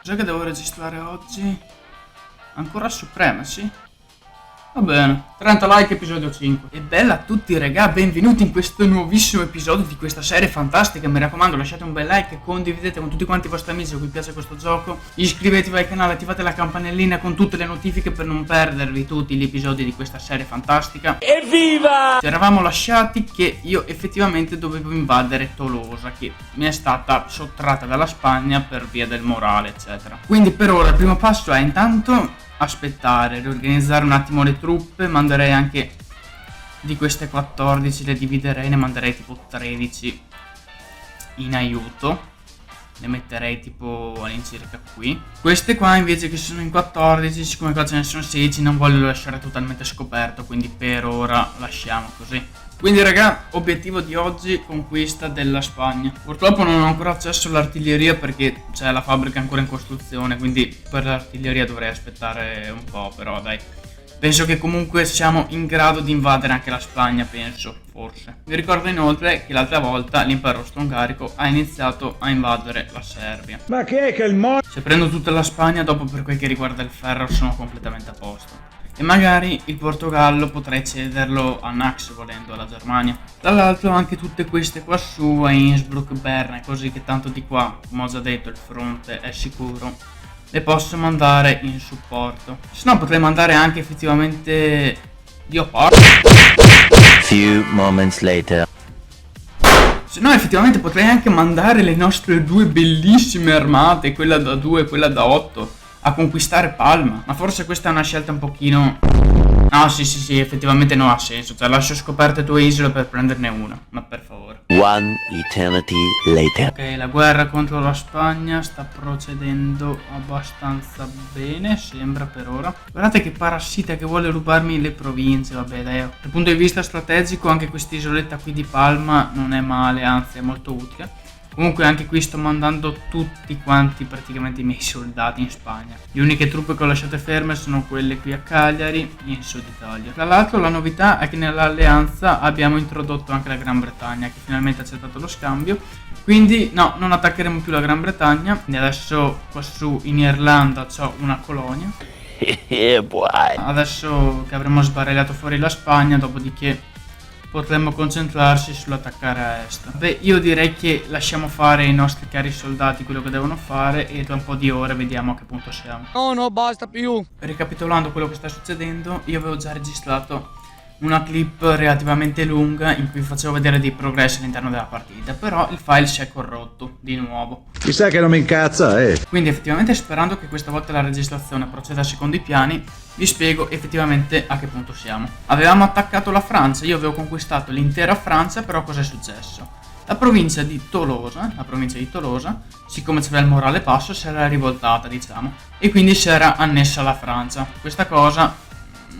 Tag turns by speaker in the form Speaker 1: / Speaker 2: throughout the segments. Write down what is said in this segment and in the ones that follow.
Speaker 1: Cos'è che devo registrare oggi? Ancora Supremacy? Va bene, 30 like episodio 5. E bella a tutti raga, benvenuti in questo nuovissimo episodio di questa serie fantastica. Mi raccomando, lasciate un bel like, condividete con tutti quanti i vostri amici a cui piace questo gioco. Iscrivetevi al canale, attivate la campanellina con tutte le notifiche per non perdervi tutti gli episodi di questa serie fantastica. Evviva! Ci eravamo lasciati che io effettivamente dovevo invadere Tolosa, che mi è stata sottratta dalla Spagna per via del morale eccetera. Quindi per ora il primo passo è intanto aspettare, riorganizzare un attimo le truppe. Manderei anche di queste 14, le dividerei, ne manderei tipo 13 in aiuto, le metterei tipo all'incirca qui. Queste qua invece che sono in 14, siccome qua ce ne sono 16 non voglio lasciare totalmente scoperto, quindi per ora lasciamo così. Quindi raga, obiettivo di oggi, conquista della Spagna. Purtroppo non ho ancora accesso all'artiglieria perché c'è la fabbrica ancora in costruzione, quindi per l'artiglieria dovrei aspettare un po', però dai. Penso che comunque siamo in grado di invadere anche la Spagna, penso, forse. Vi ricordo inoltre che l'altra volta l'impero austro-ungarico ha iniziato a invadere la Serbia.
Speaker 2: Ma che è che il
Speaker 1: Se prendo tutta la Spagna, dopo per quel che riguarda il ferro sono completamente a posto. E magari il Portogallo potrei cederlo a Nax volendo alla Germania. Tra l'altro anche tutte queste qua su a Innsbruck, Berna, così che tanto di qua, come ho già detto, il fronte è sicuro, le posso mandare in supporto. Se no potrei mandare anche effettivamente Dio porco.
Speaker 3: Few moments later.
Speaker 1: Se no effettivamente potrei anche mandare le nostre due bellissime armate, quella da 2 e quella da 8, a conquistare Palma. Ma forse questa è una scelta un pochino... No, sì, effettivamente non ha senso. Cioè lascio scoperte 2 isole per prenderne una. Ma per favore.
Speaker 3: One eternity later.
Speaker 1: Ok, la guerra contro la Spagna sta procedendo abbastanza bene, sembra per ora. Guardate che parassita che vuole rubarmi le province. Vabbè dai, dal punto di vista strategico anche quest'isoletta qui di Palma non è male, anzi è molto utile. Comunque anche qui sto mandando tutti quanti praticamente i miei soldati in Spagna. Le uniche truppe che ho lasciate ferme sono quelle qui a Cagliari, in Sud Italia. Tra l'altro la novità è che nell'alleanza abbiamo introdotto anche la Gran Bretagna, che finalmente ha accettato lo scambio. Quindi no, non attaccheremo più la Gran Bretagna. E adesso qua su in Irlanda c'ho una colonia. Adesso che avremo sbaragliato fuori la Spagna, dopodiché potremmo concentrarsi sull'attaccare a est. Beh, io direi che lasciamo fare ai nostri cari soldati quello che devono fare e tra un po' di ore vediamo a che punto siamo.
Speaker 4: No, basta più.
Speaker 1: Ricapitolando quello che sta succedendo, io avevo già registrato una clip relativamente lunga in cui facevo vedere dei progressi all'interno della partita, però il file si è corrotto di nuovo.
Speaker 2: Chissà che non mi incazza,
Speaker 1: Quindi effettivamente, sperando che questa volta la registrazione proceda secondo i piani, vi spiego effettivamente a che punto siamo. Avevamo attaccato la Francia, io avevo conquistato l'intera Francia, però cosa è successo? La provincia di Tolosa, siccome c'era il morale basso, si era rivoltata, diciamo, e quindi si era annessa alla Francia. Questa cosa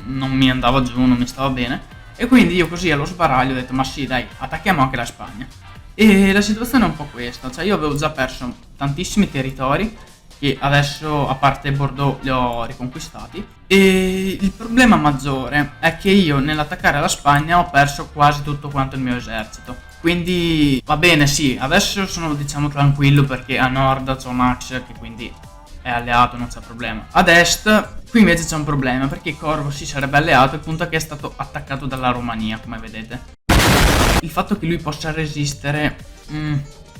Speaker 1: non mi andava giù, non mi stava bene, e quindi io così allo sbaraglio ho detto ma sì dai, attacchiamo anche la Spagna. E la situazione è un po' questa, cioè io avevo già perso tantissimi territori che adesso a parte Bordeaux li ho riconquistati, e il problema maggiore è che io nell'attaccare la Spagna ho perso quasi tutto quanto il mio esercito. Quindi va bene, sì, adesso sono diciamo tranquillo perché a nord c'ho Max che quindi è alleato, non c'è problema. Ad est qui invece c'è un problema perché Corvo si sarebbe alleato, il punto è che è stato attaccato dalla Romania, come vedete. Il fatto che lui possa resistere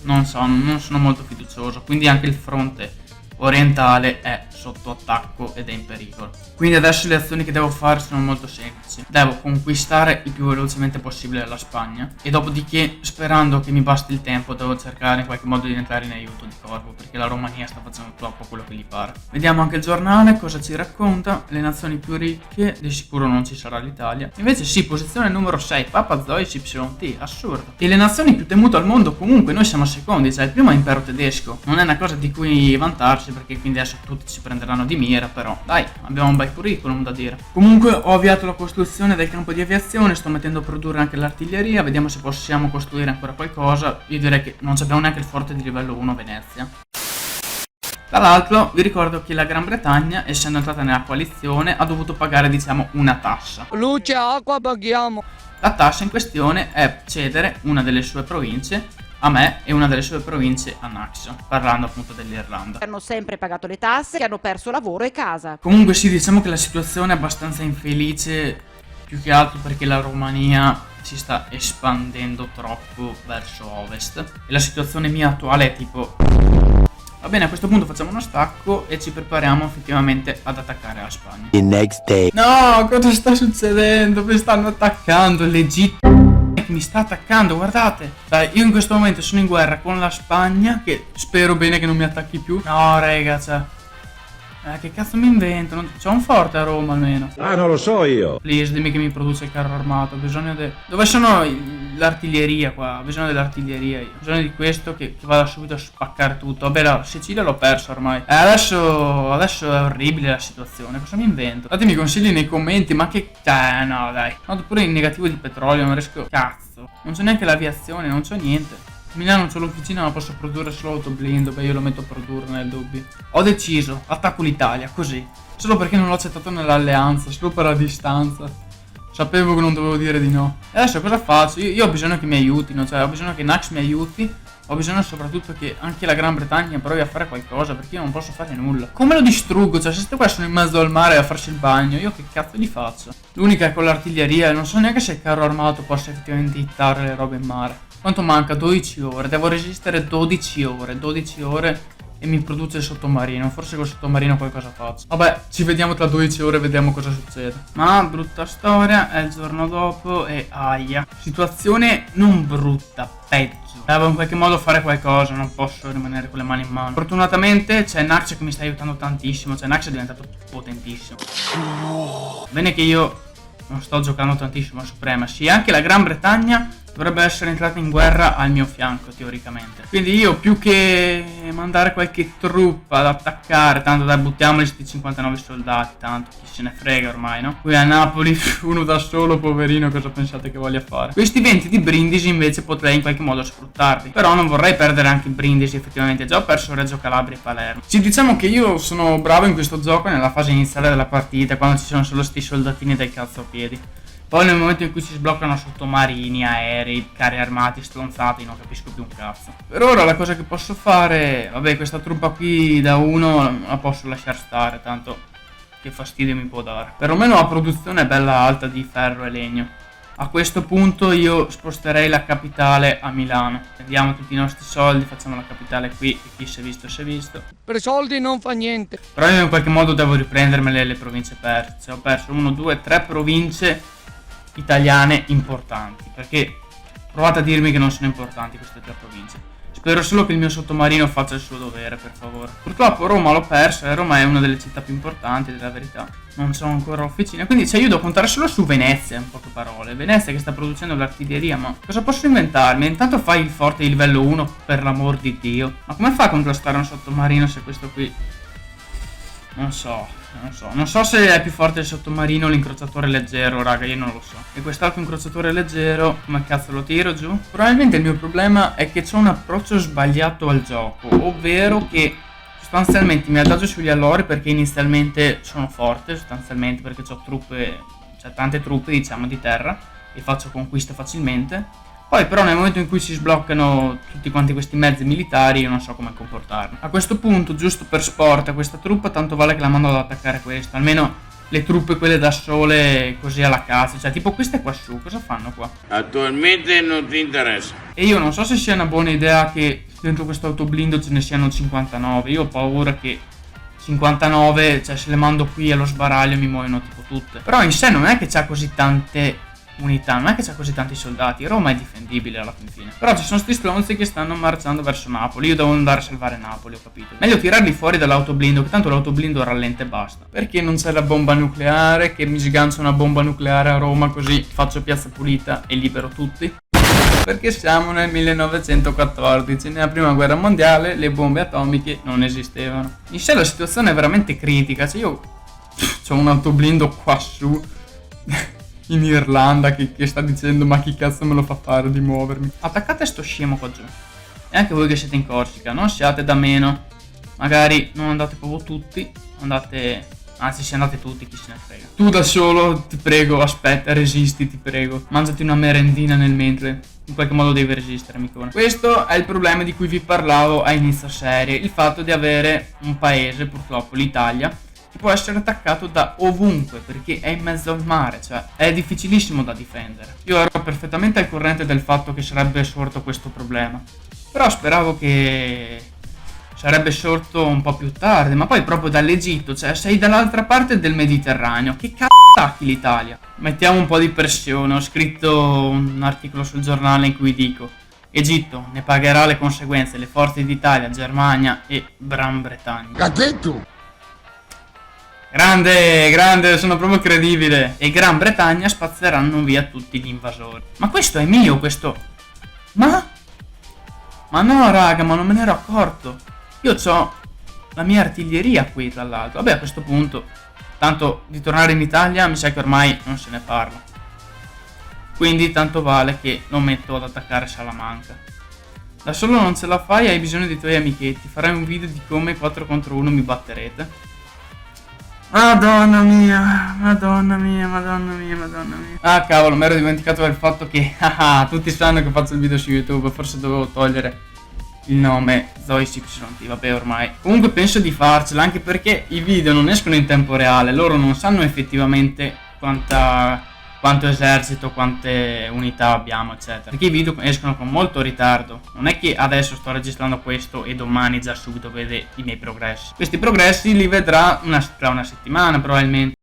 Speaker 1: non so, non sono molto fiducioso, quindi anche il fronte orientale è sotto attacco ed è in pericolo. Quindi adesso le azioni che devo fare sono molto semplici. Devo conquistare il più velocemente possibile la Spagna e dopodiché, sperando che mi basti il tempo, devo cercare in qualche modo di entrare in aiuto di Corvo perché la Romania sta facendo troppo quello che gli pare. Vediamo anche il giornale cosa ci racconta. Le nazioni più ricche, di sicuro non ci sarà l'Italia. Invece sì, posizione numero 6, Papa Zois YT, assurdo. E le nazioni più temute al mondo, comunque noi siamo secondi, cioè il primo è impero tedesco. Non è una cosa di cui vantarsi perché quindi adesso tutti ci prenderanno di mira, però dai, abbiamo un bel curriculum da dire. Comunque ho avviato la costruzione del campo di aviazione, sto mettendo a produrre anche l'artiglieria, vediamo se possiamo costruire ancora qualcosa. Io direi che non abbiamo neanche il forte di livello 1 Venezia. Tra l'altro vi ricordo che la Gran Bretagna, essendo entrata nella coalizione, ha dovuto pagare diciamo una tassa.
Speaker 4: Luce, acqua, paghiamo.
Speaker 1: La tassa in questione è cedere una delle sue province a me e una delle sue province a Naxos, parlando appunto dell'Irlanda.
Speaker 4: Hanno sempre pagato le tasse, che hanno perso lavoro e casa.
Speaker 1: Comunque sì, diciamo che la situazione è abbastanza infelice, più che altro perché la Romania si sta espandendo troppo verso ovest e la situazione mia attuale è tipo... Va bene, a questo punto facciamo uno stacco e ci prepariamo effettivamente ad attaccare la Spagna.
Speaker 3: The next day.
Speaker 1: No, cosa sta succedendo? Mi stanno attaccando, l'Egitto che mi sta attaccando, guardate. Dai, io in questo momento sono in guerra con la Spagna, che spero bene che non mi attacchi più. No, raga, cioè... che cazzo mi invento? C'è un forte a Roma almeno.
Speaker 2: Ah, non lo so io.
Speaker 1: Please, dimmi che mi produce il carro armato. Ho bisogno di... Dove sono l'artiglieria qua? Ho bisogno dell'artiglieria io. Ho bisogno di questo che vada subito a spaccare tutto. Vabbè, la Sicilia l'ho perso ormai. Adesso è orribile la situazione. Cosa mi invento? Datemi consigli nei commenti, ma che... no, dai. Noto pure il negativo di petrolio, non riesco... Cazzo. Non c'è neanche l'aviazione, non c'è niente. Milano c'ho l'officina, ma posso produrre solo autoblindo. Beh, io lo metto a produrre nel dubbio. Ho deciso, attacco l'Italia, così. Solo perché non l'ho accettato nell'alleanza, solo per la distanza. Sapevo che non dovevo dire di no. E adesso cosa faccio? Io ho bisogno che mi aiutino, cioè ho bisogno che Nax mi aiuti. Ho bisogno soprattutto che anche la Gran Bretagna provi a fare qualcosa, perché io non posso fare nulla. Come lo distruggo? Cioè, se queste qua sono in mezzo al mare a farsi il bagno, io che cazzo gli faccio? L'unica è con l'artiglieria, e non so neanche se il carro armato possa effettivamente hittare le robe in mare. Quanto manca? 12 ore, devo resistere 12 ore e mi produce il sottomarino. Forse col sottomarino qualcosa faccio. Vabbè, ci vediamo tra 12 ore e vediamo cosa succede. Ma brutta storia, è il giorno dopo e aia. Situazione non brutta, peggio. Devo in qualche modo fare qualcosa, non posso rimanere con le mani in mano. Fortunatamente c'è Nax che mi sta aiutando tantissimo, cioè Nax è diventato potentissimo. Bene che io non sto giocando tantissimo a Supremacy, anche la Gran Bretagna dovrebbe essere entrata in guerra al mio fianco teoricamente. Quindi io più che mandare qualche truppa ad attaccare, tanto dai, buttiamoli sti 59 soldati, tanto chi se ne frega ormai, no? Qui a Napoli uno da solo, poverino, cosa pensate che voglia fare? Questi venti di Brindisi invece potrei in qualche modo sfruttarli, però non vorrei perdere anche Brindisi, effettivamente già ho perso Reggio Calabria e Palermo. Sì, diciamo che io sono bravo in questo gioco nella fase iniziale della partita, quando ci sono solo sti soldatini dai cazzo a piedi. Poi nel momento in cui si sbloccano sottomarini, aerei, carri armati, stronzati, non capisco più un cazzo. Per ora la cosa che posso fare, vabbè, questa truppa qui da 1 la posso lasciare stare, tanto che fastidio mi può dare. Perlomeno la produzione è bella alta di ferro e legno. A questo punto io sposterei la capitale a Milano. Prendiamo tutti i nostri soldi, facciamo la capitale qui e chi si è visto si è visto.
Speaker 5: Per soldi non fa niente.
Speaker 1: Però io in qualche modo devo riprendermele le province perse. Cioè, ho perso 1, 2, 3 province italiane importanti, perché provate a dirmi che non sono importanti queste 3 province. Spero solo che il mio sottomarino faccia il suo dovere, per favore. Purtroppo Roma l'ho persa e Roma è una delle città più importanti della verità. Non so ancora officina, quindi cioè io devo contare solo su Venezia, in poche parole. Venezia che sta producendo l'artiglieria, ma cosa posso inventarmi? Intanto fai il forte di livello 1, per l'amor di Dio. Ma come fa a contrastare un sottomarino se questo qui... Non so se è più forte il sottomarino o l'incrociatore leggero, raga, io non lo so. E quest'altro incrociatore leggero, come cazzo lo tiro giù? Probabilmente il mio problema è che c'ho un approccio sbagliato al gioco, ovvero che sostanzialmente mi adagio sugli allori perché inizialmente sono forte, sostanzialmente perché ho truppe, cioè tante truppe diciamo di terra e faccio conquiste facilmente. Poi però nel momento in cui si sbloccano tutti quanti questi mezzi militari io non so come comportarmi. A questo punto, giusto per sport, a questa truppa tanto vale che la mando ad attaccare questo. Almeno le truppe quelle da sole così alla cazzo. Cioè tipo queste qua su, cosa fanno qua?
Speaker 6: Attualmente non ti interessa.
Speaker 1: E io non so se sia una buona idea che dentro questo autoblindo ce ne siano 59. Io ho paura che 59, cioè se le mando qui allo sbaraglio mi muoiono tipo tutte. Però in sé non è che c'ha così tante unità, non è che c'ha così tanti soldati. Roma è difendibile alla fine. Però ci sono sti stronzi che stanno marciando verso Napoli. Io devo andare a salvare Napoli, ho capito. Meglio tirarli fuori dall'autoblindo, che tanto l'autoblindo rallenta e basta. Perché non c'è la bomba nucleare, che mi sgancio una bomba nucleare a Roma, così faccio piazza pulita e libero tutti. Perché siamo nel 1914, nella prima guerra mondiale le bombe atomiche non esistevano. In sé la situazione è veramente critica. Cioè io ho un autoblindo qua su in Irlanda che sta dicendo ma chi cazzo me lo fa fare di muovermi. Attaccate sto scemo qua giù. E anche voi che siete in Corsica, non siate da meno. Magari non andate proprio tutti, andate Anzi, se andate tutti, chi se ne frega. Tu da solo, ti prego, aspetta, resisti, ti prego. Mangiati una merendina nel mentre. In qualche modo devi resistere, amicone. Questo è il problema di cui vi parlavo a inizio serie. Il fatto di avere un paese, purtroppo l'Italia, che può essere attaccato da ovunque, perché è in mezzo al mare, cioè è difficilissimo da difendere. Io ero perfettamente al corrente del fatto che sarebbe sorto questo problema, però speravo che sarebbe sorto un po' più tardi, ma poi proprio dall'Egitto, cioè sei dall'altra parte del Mediterraneo, che cazzo attacchi l'Italia? Mettiamo un po' di pressione. Ho scritto un articolo sul giornale in cui dico: Egitto ne pagherà le conseguenze, le forze d'Italia, Germania e Gran Bretagna. Grande, sono proprio credibile. E Gran Bretagna spazzeranno via tutti gli invasori. Ma questo è mio, questo... Ma no, raga, ma non me ne ero accorto. Io ho la mia artiglieria qui, tra l'altro. Vabbè, a questo punto, tanto di tornare in Italia mi sa che ormai non se ne parla. Quindi tanto vale che lo metto ad attaccare Salamanca. Da solo non ce la fai, hai bisogno dei tuoi amichetti. Farai un video di come 4 contro 1 mi batterete. Madonna mia. Ah cavolo, mi ero dimenticato del fatto che tutti sanno che faccio il video su YouTube. Forse dovevo togliere il nome ZoisYT, vabbè ormai. Comunque penso di farcela, anche perché i video non escono in tempo reale. Loro non sanno effettivamente quanto esercito, quante unità abbiamo, eccetera. Perché i video escono con molto ritardo. Non è che adesso sto registrando questo e domani già subito vede i miei progressi. Questi progressi li vedrà tra una settimana probabilmente.